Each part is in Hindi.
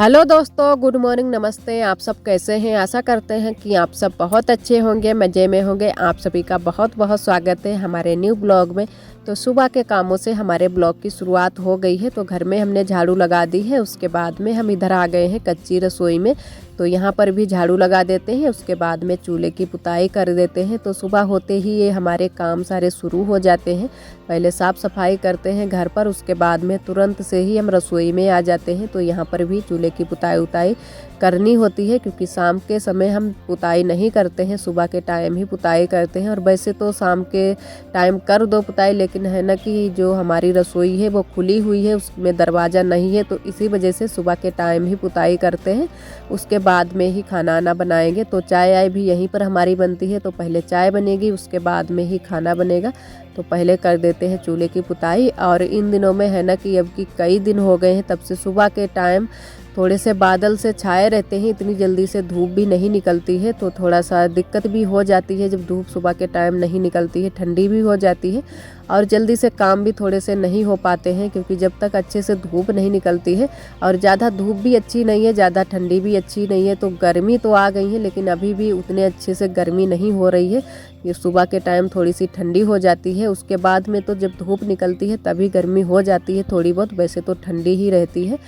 हेलो दोस्तों, गुड मॉर्निंग, नमस्ते। आप सब कैसे हैं? आशा करते हैं कि आप सब बहुत अच्छे होंगे, मज़े में होंगे। आप सभी का बहुत बहुत स्वागत है हमारे न्यू ब्लॉग में। तो सुबह के कामों से हमारे ब्लॉग की शुरुआत हो गई है। तो घर में हमने झाड़ू लगा दी है। उसके बाद में हम इधर आ गए हैं कच्ची रसोई में। तो यहाँ पर भी झाड़ू लगा देते हैं। उसके बाद में चूल्हे की पुताई कर देते हैं। तो सुबह होते ही ये हमारे काम सारे शुरू हो जाते हैं। पहले साफ़ सफाई करते हैं घर पर, उसके बाद में तुरंत से ही हम रसोई में आ जाते हैं। तो यहाँ पर भी चूल्हे की पुताई उताई करनी होती है, क्योंकि शाम के समय हम पुताई नहीं करते हैं, सुबह के टाइम ही पुताई करते हैं। और वैसे तो शाम के टाइम कर दो पुताई, लेकिन है ना कि जो हमारी रसोई है वो खुली हुई है, उसमें दरवाज़ा नहीं है, तो इसी वजह से सुबह के टाइम ही पुताई करते हैं। उसके बाद में ही खाना आना बनाएंगे। तो चाय आय भी यहीं पर हमारी बनती है। तो पहले चाय बनेगी, उसके बाद में ही खाना बनेगा। तो पहले कर देते हैं चूल्हे की पुताई। और इन दिनों में है ना कि अब की कई दिन हो गए हैं, तब से सुबह के टाइम थोड़े से बादल से छाए रहते हैं, इतनी जल्दी से धूप भी नहीं निकलती है। तो थोड़ा सा दिक्कत भी हो जाती है जब धूप सुबह के टाइम नहीं निकलती है, ठंडी भी हो जाती है और जल्दी से काम भी थोड़े से नहीं हो पाते हैं, क्योंकि जब तक अच्छे से धूप नहीं निकलती है। और ज़्यादा धूप भी अच्छी नहीं है, ज़्यादा ठंडी भी अच्छी नहीं है। तो गर्मी तो आ गई है, लेकिन अभी भी उतने अच्छे से गर्मी नहीं हो रही है। ये सुबह के टाइम थोड़ी सी ठंडी हो जाती है, उसके बाद में तो जब धूप निकलती है तभी गर्मी हो जाती है थोड़ी बहुत। वैसे तो ठंडी ही रहती है,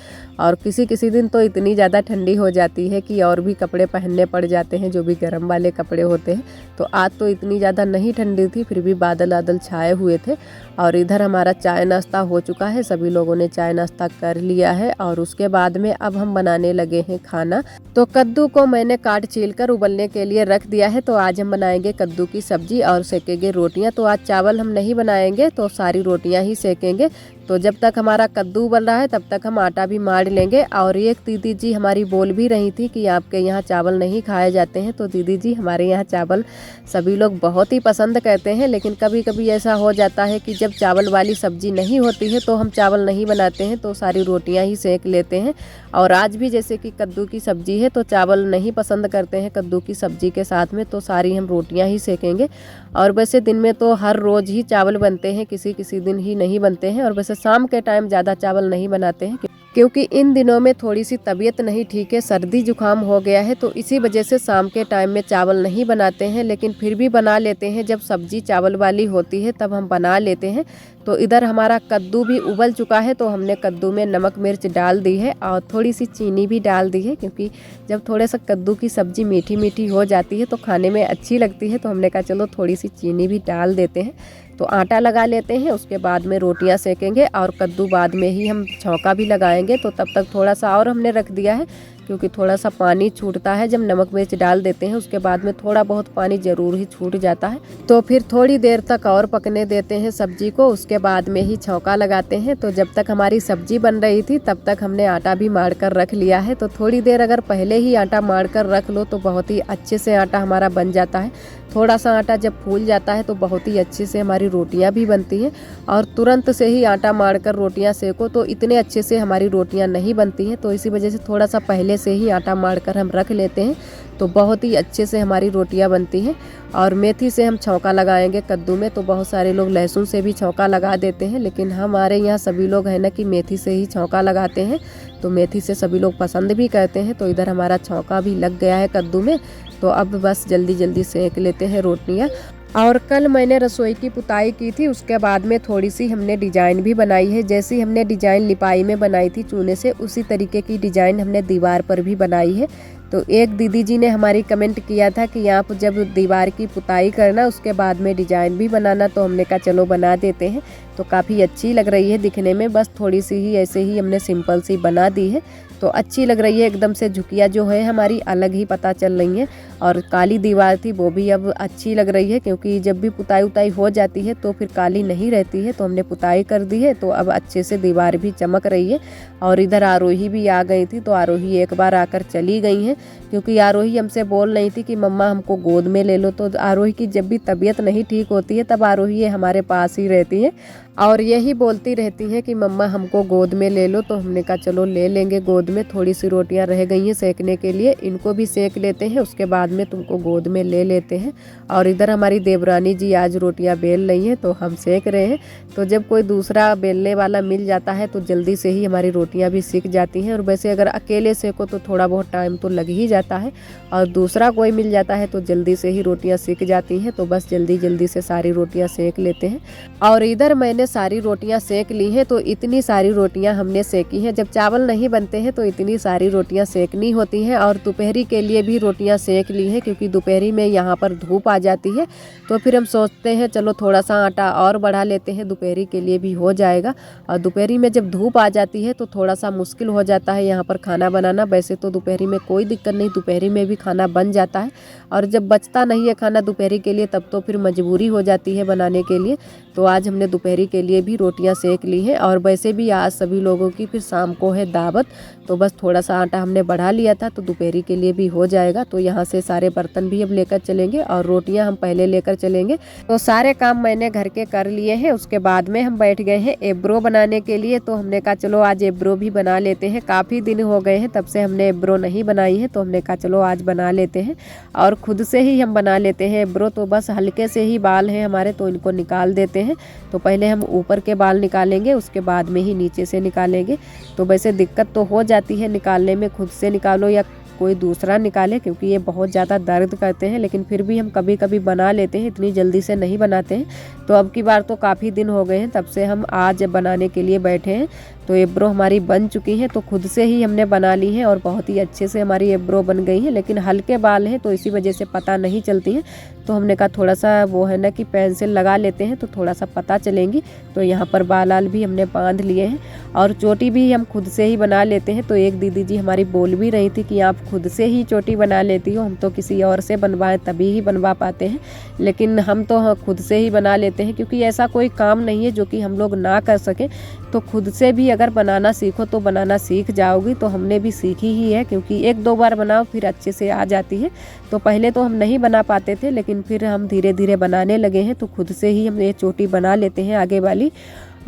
और किसी किसी दिन तो इतनी ज़्यादा ठंडी हो जाती है कि और भी कपड़े पहनने पड़ जाते हैं, जो भी गर्म वाले कपड़े होते हैं। तो आज तो इतनी ज़्यादा नहीं ठंडी थी, फिर भी बादल बादल छाए हुए थे। और इधर हमारा चाय नाश्ता हो चुका है, सभी लोगों ने चाय नाश्ता कर लिया है। और उसके बाद में अब हम बनाने लगे हैं खाना। तो कद्दू को मैंने काट छील कर उबलने के लिए रख दिया है। तो आज हम बनाएंगे कद्दू की सब्जी और सेकेंगे रोटियां। तो आज चावल हम नहीं बनाएंगे, तो सारी रोटियां ही सेकेंगे। तो जब तक हमारा कद्दू उबल रहा है तब तक हम आटा भी मार लेंगे। और एक दीदी जी हमारी बोल भी रही थी कि आपके यहाँ चावल नहीं खाए जाते हैं। तो दीदी जी, हमारे यहाँ चावल सभी लोग बहुत ही पसंद करते हैं, लेकिन कभी कभी ऐसा हो जाता है कि जब चावल वाली सब्जी नहीं होती है तो हम चावल नहीं बनाते हैं, तो सारी रोटियां ही सेक लेते हैं। और आज भी जैसे कि कद्दू की सब्जी है, तो चावल नहीं पसंद करते हैं कद्दू की सब्जी के साथ में, तो सारी हम रोटियां ही सेकेंगे। और वैसे दिन में तो हर रोज़ ही चावल बनते हैं, किसी किसी दिन ही नहीं बनते हैं। और वैसे शाम के टाइम ज़्यादा चावल नहीं बनाते हैं, क्योंकि इन दिनों में थोड़ी सी तबीयत नहीं ठीक है, सर्दी जुकाम हो गया है। तो इसी वजह से शाम के टाइम में चावल नहीं बनाते हैं, लेकिन फिर भी बना लेते हैं। जब सब्जी चावल वाली होती है तब हम बना लेते हैं। तो इधर हमारा कद्दू भी उबल चुका है। तो हमने कद्दू में नमक मिर्च डाल दी है और थोड़ी सी चीनी भी डाल दी है, क्योंकि जब थोड़े सा कद्दू की सब्ज़ी मीठी मीठी हो जाती है तो खाने में अच्छी लगती है। तो हमने कहा चलो थोड़ी सी चीनी भी डाल देते हैं। तो आटा लगा लेते हैं, उसके बाद में रोटियां सेकेंगे और कद्दू बाद में ही हम छौंका भी लगाएंगे। तो तब तक थोड़ा सा और हमने रख दिया है, क्योंकि थोड़ा सा पानी छूटता है जब नमक मिर्च डाल देते हैं। उसके बाद में थोड़ा बहुत पानी ज़रूर ही छूट जाता है। तो फिर थोड़ी देर तक और पकने देते हैं सब्जी को, उसके बाद में ही छौंका लगाते हैं। तो जब तक हमारी सब्जी बन रही थी तब तक हमने आटा भी मार कर रख लिया है। तो थोड़ी देर अगर पहले ही आटा मार कर रख लो तो बहुत ही अच्छे से आटा हमारा बन जाता है। थोड़ा सा आटा जब फूल जाता है तो बहुत ही अच्छे से हमारी रोटियां भी बनती हैं। और तुरंत से ही आटा मारकर रोटियां सेको तो इतने अच्छे से हमारी रोटियां नहीं बनती हैं। तो इसी वजह से थोड़ा सा पहले से ही आटा मारकर हम रख लेते हैं, तो बहुत ही अच्छे से हमारी रोटियां बनती हैं। और मेथी से हम छौंका लगाएंगे कद्दू में। तो बहुत सारे लोग लहसुन से भी छौंका लगा देते हैं, लेकिन हमारे यहाँ सभी लोग है ना कि मेथी से ही छौंका लगाते हैं। तो मेथी से सभी लोग पसंद भी करते हैं। तो इधर हमारा छौंका भी लग गया है कद्दू में। तो अब बस जल्दी जल्दी सेक लेते हैं रोटियां। और कल मैंने रसोई की पुताई की थी, उसके बाद में थोड़ी सी हमने डिजाइन भी बनाई है। जैसी हमने डिजाइन लिपाई में बनाई थी चूने से, उसी तरीके की डिजाइन हमने दीवार पर भी बनाई है। तो एक दीदी जी ने हमारी कमेंट किया था कि आप जब दीवार की पुताई करना उसके बाद में डिजाइन भी बनाना। तो हमने कहा चलो बना देते हैं। तो काफ़ी अच्छी लग रही है दिखने में, बस थोड़ी सी ही ऐसे ही हमने सिंपल सी बना दी है। तो अच्छी लग रही है, एकदम से झुकिया जो है हमारी अलग ही पता चल रही है। और काली दीवार थी वो भी अब अच्छी लग रही है, क्योंकि जब भी पुताई उताई हो जाती है तो फिर काली नहीं रहती है। तो हमने पुताई कर दी है, तो अब अच्छे से दीवार भी चमक रही है। और इधर आरोही भी आ गई थी। तो आरोही एक बार आकर चली गई हैं, क्योंकि आरोही हमसे बोल रही थी कि मम्मा हमको गोद में ले लो। तो आरोही की जब भी तबीयत नहीं ठीक होती है तब आरोही ये हमारे पास ही रहती है और यही बोलती रहती हैं कि मम्मा हमको गोद में ले लो। तो हमने कहा चलो ले लेंगे गोद में थोड़ी सी रोटियां रह गई हैं सेकने के लिए, इनको भी सेक लेते हैं, उसके बाद में तुमको गोद में ले लेते हैं। और इधर हमारी देवरानी जी आज रोटियां बेल रही हैं तो हम सेक रहे हैं। तो जब कोई दूसरा बेलने वाला मिल जाता है तो जल्दी से ही हमारी रोटियां भी सिक जाती हैं। और वैसे अगर अकेले सेको तो थोड़ा बहुत टाइम तो लग ही जाता है, और दूसरा कोई मिल जाता है तो जल्दी से ही रोटियां सिक जाती हैं। तो बस जल्दी जल्दी से सारी रोटियां सेक लेते हैं। और इधर मैंने सारी रोटियां सेक ली हैं। तो इतनी सारी रोटियां हमने सेकी हैं, जब चावल नहीं बनते हैं तो इतनी सारी रोटियां सेकनी होती हैं। और दोपहरी के लिए भी रोटियां सेक ली हैं, क्योंकि दोपहरी में यहाँ पर धूप आ जाती है। तो फिर हम सोचते हैं चलो थोड़ा सा आटा और बढ़ा लेते हैं, दोपहरी के लिए भी हो जाएगा। और दोपहरी में जब धूप आ जाती है तो थोड़ा सा मुश्किल हो जाता है यहाँ पर खाना बनाना। वैसे तो दोपहरी में कोई दिक्कत नहीं, दोपहरी में भी खाना बन जाता है। और जब बचता नहीं है खाना दोपहरी के लिए तब तो फिर मजबूरी हो जाती है बनाने के लिए। तो आज हमने दोपहरी के लिए भी रोटियां सेक ली हैं। और वैसे भी आज सभी लोगों की फिर शाम को है दावत, तो बस थोड़ा सा आटा हमने बढ़ा लिया था तो दोपहरी के लिए भी हो जाएगा। तो यहाँ से सारे बर्तन भी अब लेकर चलेंगे और रोटियां हम पहले लेकर चलेंगे। तो सारे काम मैंने घर के कर लिए हैं। उसके बाद में हम बैठ गए हैं एब्रो बनाने के लिए। तो हमने कहा चलो आज एब्रो भी बना लेते हैं, काफ़ी दिन हो गए हैं तब से हमने एब्रो नहीं बनाई है। तो हमने कहा चलो आज बना लेते हैं, और खुद से ही हम बना लेते हैं एब्रो। तो बस हल्के से ही बाल हैं हमारे तो इनको निकाल देते हैं। तो पहले हम ऊपर के बाल निकालेंगे, उसके बाद में ही नीचे से निकालेंगे। तो वैसे दिक्कत तो हो जाती है निकालने में, खुद से निकालो या कोई दूसरा निकाले, क्योंकि ये बहुत ज़्यादा दर्द करते हैं। लेकिन फिर भी हम कभी कभी बना लेते हैं, इतनी जल्दी से नहीं बनाते हैं। तो अब की बार तो काफ़ी दिन हो गए हैं तब से हम आज बनाने के लिए बैठे हैं। तो एब्रो हमारी बन चुकी हैं, तो खुद से ही हमने बना ली हैं और बहुत ही अच्छे से हमारी एब्रो बन गई हैं। लेकिन हल्के बाल हैं तो इसी वजह से पता नहीं चलती हैं। तो हमने कहा थोड़ा सा वो है ना कि पेंसिल लगा लेते हैं तो थोड़ा सा पता चलेंगी। तो यहाँ पर बाल भी हमने बांध लिए हैं, और चोटी भी हम खुद से ही बना लेते हैं। तो एक दीदी जी हमारी बोल भी रही थी कि आप खुद से ही चोटी बना लेती हो, हम तो किसी और से बनवाएं तभी ही बनवा पाते हैं। लेकिन हम तो खुद से ही बना लेते हैं, क्योंकि ऐसा कोई काम नहीं है जो कि हम लोग ना कर सकें। तो खुद से भी अगर बनाना सीखो तो बनाना सीख जाओगी। तो हमने भी सीखी ही है, क्योंकि एक दो बार बनाओ फिर अच्छे से आ जाती है। तो पहले तो हम नहीं बना पाते थे, लेकिन फिर हम धीरे धीरे बनाने लगे हैं। तो खुद से ही हम ये चोटी बना लेते हैं आगे वाली।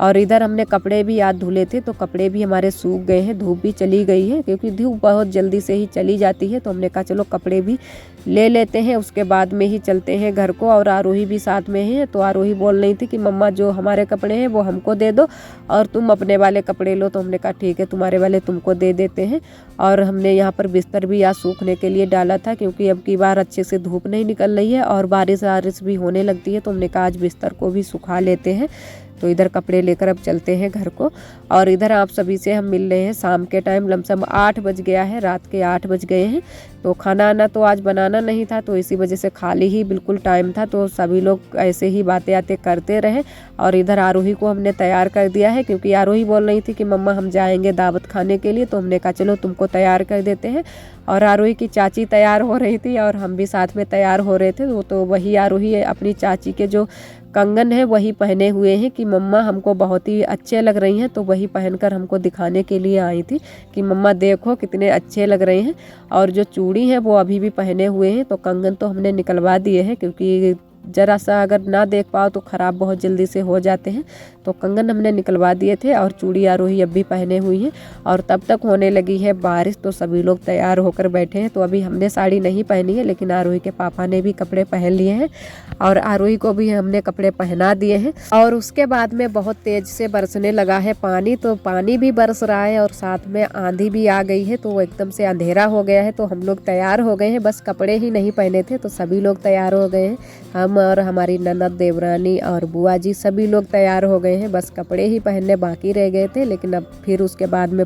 और इधर हमने कपड़े भी आज धुले थे तो कपड़े भी हमारे सूख गए हैं, धूप भी चली गई है, क्योंकि धूप बहुत जल्दी से ही चली जाती है। तो हमने कहा चलो कपड़े भी ले लेते हैं, उसके बाद में ही चलते हैं घर को। और आरोही भी साथ में है। तो आरोही बोल रही थी कि मम्मा जो हमारे कपड़े हैं वो हमको दे दो और तुम अपने वाले कपड़े लो। तो हमने कहा ठीक है, तुम्हारे वाले तुमको दे देते हैं। और हमने यहाँ पर बिस्तर भी आज सूखने के लिए डाला था, क्योंकि अब की बार अच्छे से धूप नहीं निकल रही है और बारिश वारिश भी होने लगती है। तो हमने कहा आज बिस्तर को भी सुखा लेते हैं। तो इधर कपड़े लेकर अब चलते हैं घर को। और इधर आप सभी से हम मिल रहे हैं शाम के टाइम, लमसम 8 बज गया है, रात के 8 बज गए हैं। तो खाना आना तो आज बनाना नहीं था, तो इसी वजह से खाली ही बिल्कुल टाइम था। तो सभी लोग ऐसे ही बातें आते करते रहे। और इधर आरोही को हमने तैयार कर दिया है, क्योंकि आरोही बोल रही थी कि मम्मा हम जाएंगे दावत खाने के लिए। तो हमने कहा चलो तुमको तैयार कर देते हैं। और आरोही की चाची तैयार हो रही थी और हम भी साथ में तैयार हो रहे थे। तो वही आरोही अपनी चाची के जो कंगन है वही पहने हुए हैं कि मम्मा हमको बहुत ही अच्छे लग रही हैं। तो वही पहनकर हमको दिखाने के लिए आई थी कि मम्मा देखो कितने अच्छे लग रहे हैं। और जो चूड़ी है वो अभी भी पहने हुए हैं। तो कंगन तो हमने निकलवा दिए हैं, क्योंकि ज़रा सा अगर ना देख पाओ तो ख़राब बहुत जल्दी से हो जाते हैं। तो कंगन हमने निकलवा दिए थे और चूड़ी आरोही अब भी पहने हुई हैं। और तब तक होने लगी है बारिश, तो सभी लोग तैयार होकर बैठे हैं। तो अभी हमने साड़ी नहीं पहनी है, लेकिन आरोही के पापा ने भी कपड़े पहन लिए हैं और आरोही को भी हमने कपड़े पहना दिए हैं। और उसके बाद में बहुत तेज़ से बरसने लगा है पानी। तो पानी भी बरस रहा है और साथ में आंधी भी आ गई है। तो वो एकदम से अंधेरा हो गया है। तो हम लोग तैयार हो गए हैं, बस कपड़े ही नहीं पहने थे। तो सभी लोग तैयार हो गए हैं, हम और हमारी ननद, देवरानी और बुआ जी सभी लोग तैयार हो गए हैं। बस कपड़े ही पहनने बाकी रह गए थे। लेकिन अब फिर उसके बाद में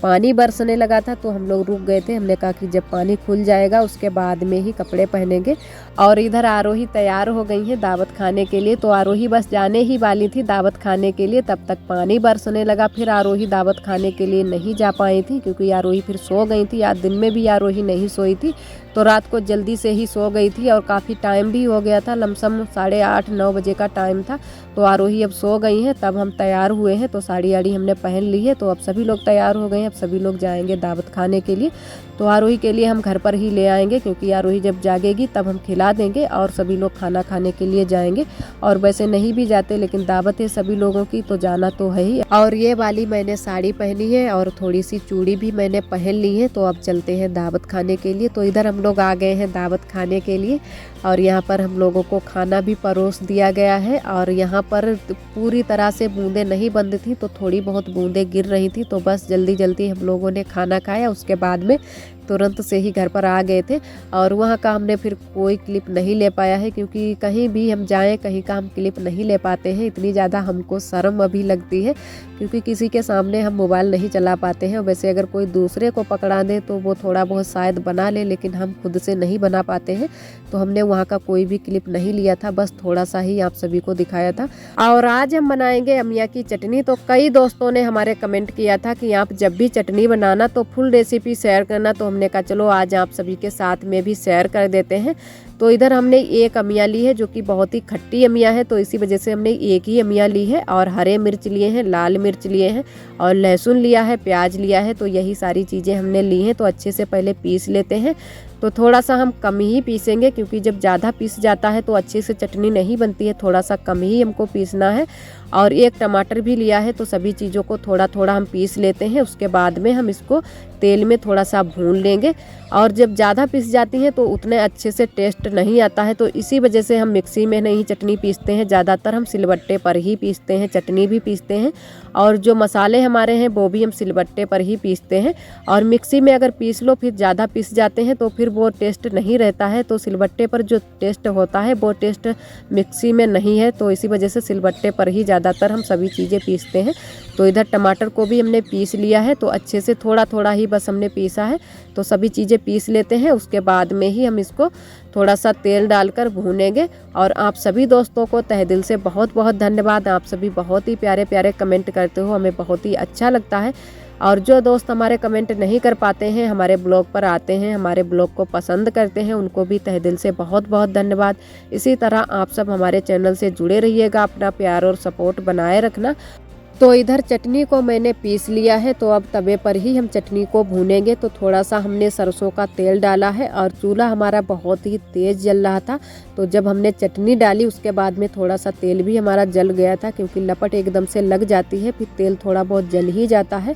पानी बरसने लगा था तो हम लोग रुक गए थे। हमने कहा कि जब पानी खुल जाएगा उसके बाद में ही कपड़े पहनेंगे। और इधर आरोही तैयार हो गई है दावत खाने के लिए। तो आरोही बस जाने ही वाली थी दावत खाने के लिए, तब तक पानी बरसने लगा। फिर आरोही दावत खाने के लिए नहीं जा पाई थी, क्योंकि आरोही फिर सो गई थी। आज दिन में भी आरोही नहीं सोई थी, तो रात को जल्दी से ही सो गई थी। और काफ़ी टाइम भी हो गया था, लमसम 8:30-9 बजे का टाइम था। तो आरोही अब सो गई हैं। तब हम तैयार हुए हैं, तो साड़ी आड़ी हमने पहन ली है। तो अब सभी लोग तैयार हो गए हैं, अब सभी लोग जाएंगे दावत खाने के लिए। तो आरोही के लिए हम घर पर ही ले आएंगे, क्योंकि आरोही जब जागेगी तब हम खिला देंगे और सभी लोग खाना खाने के लिए जाएंगे। और वैसे नहीं भी जाते लेकिन दावत है सभी लोगों की तो जाना तो है ही। और ये वाली मैंने साड़ी पहनी है और थोड़ी सी चूड़ी भी मैंने पहन ली है। तो अब चलते हैं दावत खाने के लिए। तो इधर हम लोग आ गए हैं दावत खाने के लिए और यहाँ पर हम लोगों को खाना भी परोस दिया गया है। और यहाँ पर पूरी तरह से बूंदें नहीं बंद थी, तो थोड़ी बहुत बूंदें गिर रही थी। तो बस जल्दी जल्दी हम लोगों ने खाना खाया, उसके बाद में तुरंत से ही घर पर आ गए थे। और वहाँ का हमने फिर कोई क्लिप नहीं ले पाया है, क्योंकि कहीं भी हम जाएं कहीं का हम क्लिप नहीं ले पाते हैं। इतनी ज़्यादा हमको शर्म अभी लगती है, क्योंकि किसी के सामने हम मोबाइल नहीं चला पाते हैं। वैसे अगर कोई दूसरे को पकड़ा दे तो वो थोड़ा बहुत शायद बना ले, लेकिन हम खुद से नहीं बना पाते हैं। तो हमने वहाँ का कोई भी क्लिप नहीं लिया था, बस थोड़ा सा ही आप सभी को दिखाया था। और आज हम बनाएंगे अमिया की चटनी। तो कई दोस्तों ने हमारे कमेंट किया था कि आप जब भी चटनी बनाना तो फुल रेसिपी शेयर करना। तो हमने कहा चलो आज आप सभी के साथ में भी शेयर कर देते हैं। तो इधर हमने एक अमिया ली है जो कि बहुत ही खट्टी अमिया है, तो इसी वजह से हमने एक ही अमिया ली है। और हरे मिर्च लिए हैं, लाल मिर्च लिए हैं और लहसुन लिया है, प्याज लिया है। तो यही सारी चीज़ें हमने ली हैं। तो अच्छे से पहले पीस लेते हैं। तो थोड़ा सा हम कम ही पीसेंगे, क्योंकि जब ज़्यादा पीस जाता है तो अच्छे से चटनी नहीं बनती है। थोड़ा सा कम ही हमको पीसना है। और एक टमाटर भी लिया है। तो सभी चीज़ों को थोड़ा थोड़ा हम पीस लेते हैं, उसके बाद में हम इसको तेल में थोड़ा सा भून लेंगे। और जब ज़्यादा पीस जाती हैं तो उतने अच्छे से टेस्ट नहीं आता है। तो इसी वजह से हम मिक्सी में नहीं चटनी पीसते हैं, ज़्यादातर हम सिलबट्टे पर ही पीसते हैं, चटनी भी पीसते हैं। और जो मसाले हमारे हैं वो भी हम सिलबट्टे पर ही पीसते हैं। और मिक्सी में अगर पीस लो फिर ज़्यादा पीस जाते हैं तो फिर वो टेस्ट नहीं रहता है। तो सिलबट्टे पर जो टेस्ट होता है वो टेस्ट मिक्सी में नहीं है। तो इसी वजह से सिलबट्टे पर ही ज़्यादातर हम सभी चीज़ें पीसते हैं। तो इधर टमाटर को भी हमने पीस लिया है। तो अच्छे से थोड़ा थोड़ा ही बस हमने पीसा है। तो सभी चीज़ें पीस लेते हैं, उसके बाद में ही हम इसको थोड़ा सा तेल डालकर भूनेंगे। और आप सभी दोस्तों को तहे दिल से बहुत बहुत धन्यवाद। आप सभी बहुत ही प्यारे प्यारे कमेंट करते हो, हमें बहुत ही अच्छा लगता है। और जो दोस्त हमारे कमेंट नहीं कर पाते हैं, हमारे ब्लॉग पर आते हैं, हमारे ब्लॉग को पसंद करते हैं, उनको भी तहे दिल से बहुत बहुत धन्यवाद। इसी तरह आप सब हमारे चैनल से जुड़े रहिएगा, अपना प्यार और सपोर्ट बनाए रखना। तो इधर चटनी को मैंने पीस लिया है। तो अब तवे पर ही हम चटनी को भूनेंगे। तो थोड़ा सा हमने सरसों का तेल डाला है और चूल्हा हमारा बहुत ही तेज़ जल रहा था। तो जब हमने चटनी डाली उसके बाद में थोड़ा सा तेल भी हमारा जल गया था, क्योंकि लपट एकदम से लग जाती है, फिर तेल थोड़ा बहुत जल ही जाता है।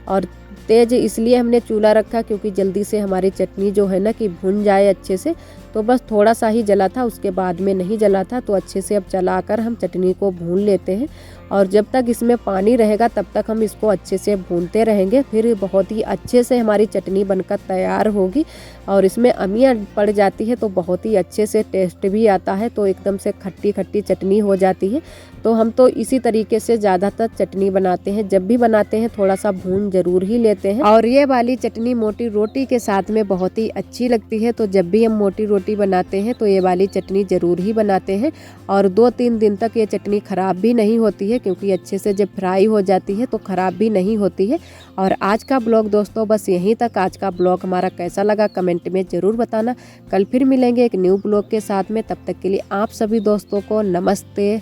और तेज़ इसलिए हमने चूल्हा रखा क्योंकि जल्दी से हमारी चटनी जो है ना कि भुन जाए अच्छे से। तो बस थोड़ा सा ही जला था, उसके बाद में नहीं जला था। तो अच्छे से अब चलाकर हम चटनी को भून लेते हैं। और जब तक इसमें पानी रहेगा तब तक हम इसको अच्छे से भूनते रहेंगे, फिर बहुत ही अच्छे से हमारी चटनी बनकर तैयार होगी। और इसमें अमिया पड़ जाती है तो बहुत ही अच्छे से टेस्ट भी आता है। तो एकदम से खट्टी खट्टी चटनी हो जाती है। तो हम तो इसी तरीके से ज़्यादातर चटनी बनाते हैं। जब भी बनाते हैं थोड़ा सा भून ज़रूर ही लेते हैं। और ये वाली चटनी मोटी रोटी के साथ में बहुत ही अच्छी लगती है। तो जब भी हम मोटी रोटी बनाते हैं तो ये वाली चटनी ज़रूर ही बनाते हैं। और 2-3 दिन तक ये चटनी ख़राब भी नहीं होती है, क्योंकि अच्छे से जब फ्राई हो जाती है तो ख़राब भी नहीं होती है। और आज का ब्लॉग दोस्तों बस यहीं तक। आज का ब्लॉग हमारा कैसा लगा कमेंट में ज़रूर बताना। कल फिर मिलेंगे एक न्यू ब्लॉग के साथ में। तब तक के लिए आप सभी दोस्तों को नमस्ते।